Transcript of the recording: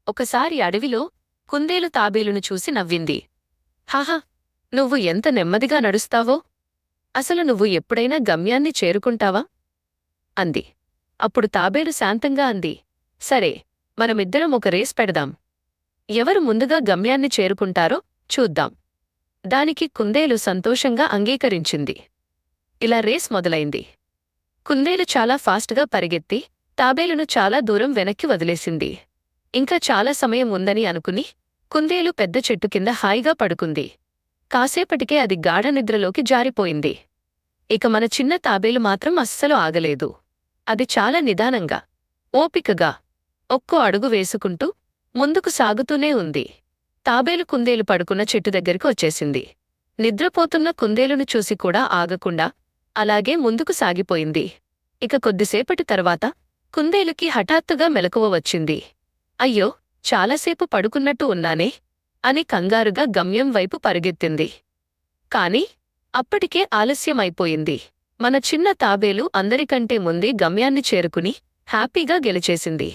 ఒకసారి అడవిలో కుందేలు తాబేలును చూసి నవ్వింది. హాహా, నువ్వు ఎంత నెమ్మదిగా నడుస్తావో! అసలు నువ్వు ఎప్పుడైనా గమ్యాన్ని చేరుకుంటావా? అంది. అప్పుడు తాబేలు శాంతంగా అంది. సరే, మనమిద్దరం ఒక రేస్ పెడదాం. ఎవరు ముందుగా గమ్యాన్ని చేరుకుంటారో చూద్దాం. దానికి కుందేలు సంతోషంగా అంగీకరించింది. ఇలా రేస్ మొదలైంది. కుందేలు చాలా ఫాస్ట్గా పరిగెత్తి తాబేలును చాలా దూరం వెనక్కి వదిలేసింది. ఇంకా చాలా సమయం ఉందని అనుకుని కుందేలు పెద్ద చెట్టు కింద హాయిగా పడుకుంది. కాసేపటికే అది గాఢ నిద్రలోకి జారిపోయింది. ఇక మన చిన్న తాబేలు మాత్రం అస్సలు ఆగలేదు. అది చాలా నిదానంగా, ఓపికగా ఒక్కో అడుగు వేసుకుంటూ ముందుకు సాగుతూనే ఉంది. తాబేలు కుందేలు పడుకున్న చెట్టు దగ్గరికి వచ్చేసింది. నిద్రపోతున్న కుందేలును చూసి కూడా ఆగకుండా అలాగే ముందుకు సాగిపోయింది. ఇక కొద్దిసేపటి తర్వాత కుందేలుకి హఠాత్తుగా మెలకువ వచ్చింది. అయ్యో, చాలాసేపు పడుకున్నట్టు ఉన్నానే అని కంగారుగా గమ్యం వైపు పరుగెత్తింది. కాని అప్పటికే ఆలస్యమైపోయింది. మన చిన్న తాబేలు అందరికంటే ముందే గమ్యాన్ని చేరుకుని హ్యాపీగా గెలిచేసింది.